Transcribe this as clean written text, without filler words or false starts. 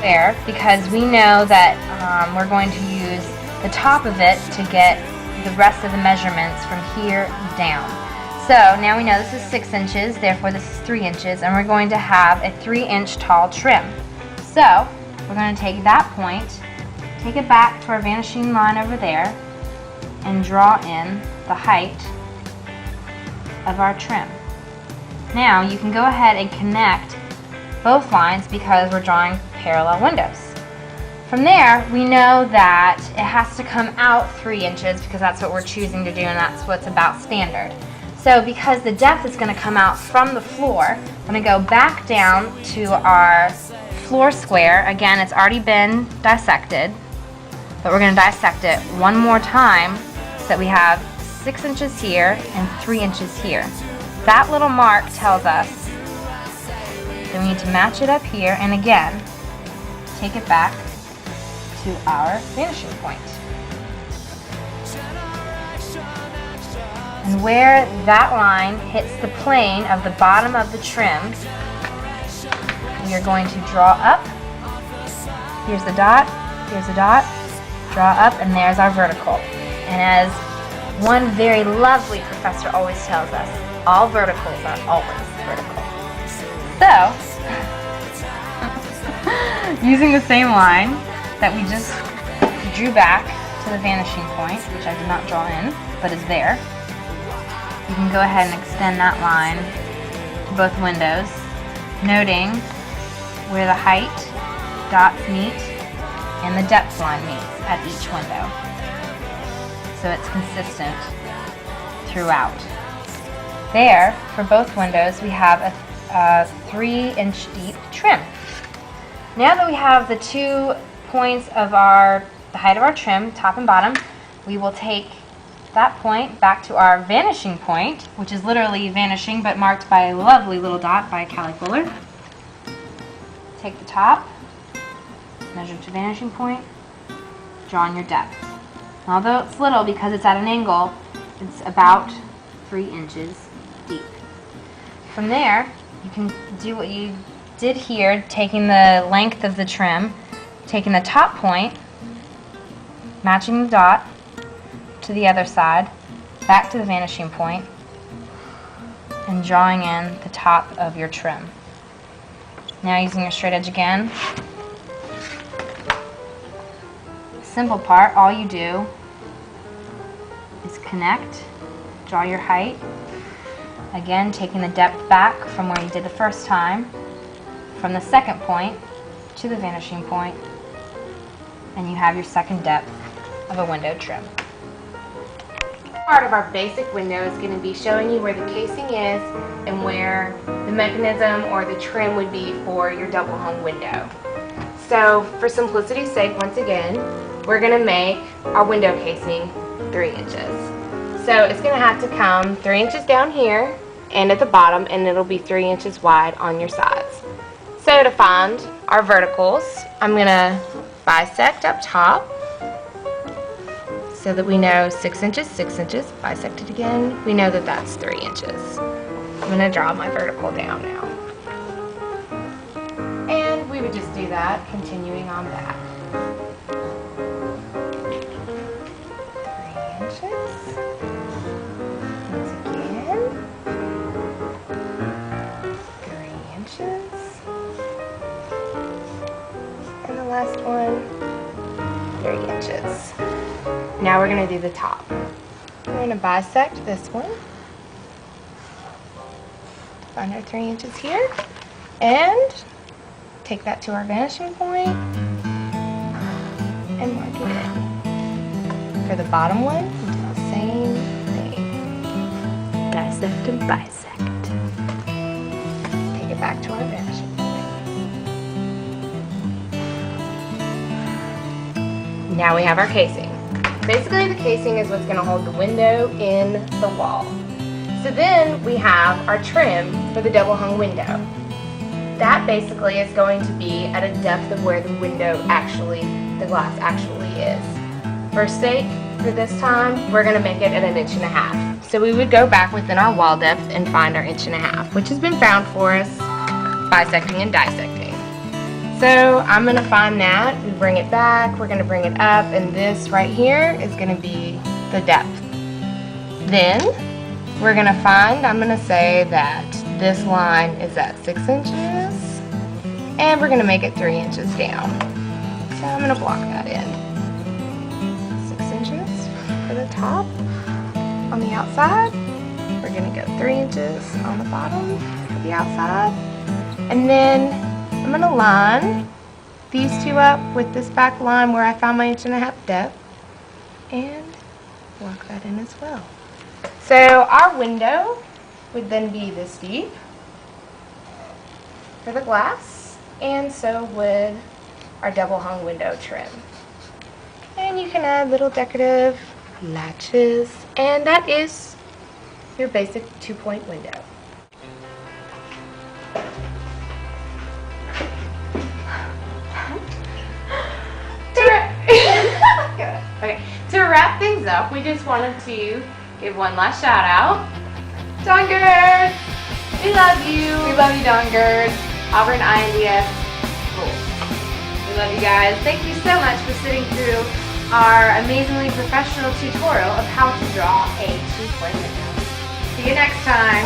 there because we know that we're going to use the top of it to get the rest of the measurements from here down. So now we know this is 6 inches, therefore this is 3 inches, and we're going to have a 3-inch tall trim. So we're going to take that point, take it back to our vanishing line over there, and draw in the height of our trim. Now you can go ahead and connect both lines because we're drawing parallel windows. From there, we know that it has to come out 3 inches because that's what we're choosing to do and that's what's about standard. So because the depth is going to come out from the floor, I'm going to go back down to our floor square. Again, it's already been dissected, but we're going to dissect it one more time so that we have 6 inches here and 3 inches here. That little mark tells us that we need to match it up here and again, take it back to our vanishing point. And where that line hits the plane of the bottom of the trim, we are going to draw up. Here's the dot, draw up, and there's our vertical. And as one very lovely professor always tells us, all verticals are always vertical. So, using the same line that we just drew back to the vanishing point, which I did not draw in, but is there, you can go ahead and extend that line to both windows, noting where the height dots meet and the depth line meets at each window. So it's consistent throughout. There, for both windows, we have a 3-inch deep trim. Now that we have the 2 points of the height of our trim, top and bottom, we will take that point back to our vanishing point, which is literally vanishing but marked by a lovely little dot by a calicular. Take the top, measure to vanishing point, draw in your depth. Although it's little because it's at an angle, it's about 3 inches deep. From there, you can do what you did here, taking the length of the trim, taking the top point, matching the dot to the other side, back to the vanishing point, and drawing in the top of your trim. Now using your straight edge again. Simple part, all you do is connect, draw your height, again taking the depth back from where you did the first time, from the second point to the vanishing point, and you have your second depth of a window trim. Part of our basic window is going to be showing you where the casing is and where the mechanism or the trim would be for your double hung window. So for simplicity's sake, once again, we're going to make our window casing 3 inches. So it's going to have to come 3 inches down here and at the bottom, and it'll be 3 inches wide on your sides. So to find our verticals, I'm going to bisect up top so that we know 6 inches, bisect it again. We know that that's 3 inches. I'm going to draw my vertical down now. And we would just do that, continuing on back. 3 inches. Once again. 3 inches. And the last one, 3 inches. Now we're going to do the top. We're going to bisect this one. Find our 3 inches here. And take that to our vanishing point and mark it in. For the bottom one, we do the same thing. Dissect and bisect. Take it back to our vanishing point. Now we have our casing. Basically, the casing is what's going to hold the window in the wall. So then we have our trim for the double hung window. That basically is going to be at a depth of where the window the glass actually is. For sake, for this time, we're going to make it at 1.5 inches. So we would go back within our wall depth and find our 1.5 inches, which has been found for us bisecting and dissecting. So I'm gonna find that, we bring it back, we're gonna bring it up, and this right here is gonna be the depth. Then we're gonna find, I'm gonna say that this line is at 6 inches, and we're gonna make it 3 inches down. So I'm gonna block that in. 6 inches for the top on the outside. We're gonna go 3 inches on the bottom for the outside. And then I'm gonna line these two up with this back line where I found my 1.5 inch depth and block that in as well. So our window would then be this deep for the glass, and so would our double hung window trim. And you can add little decorative latches, and that is your basic 2-point window. Okay, to wrap things up, we just wanted to give one last shout out. Dongerd! We love you! We love you, Dongerd. Auburn INDS rules. We love you guys. Thank you so much for sitting through our amazingly professional tutorial of how to draw a 2-point window. See you next time.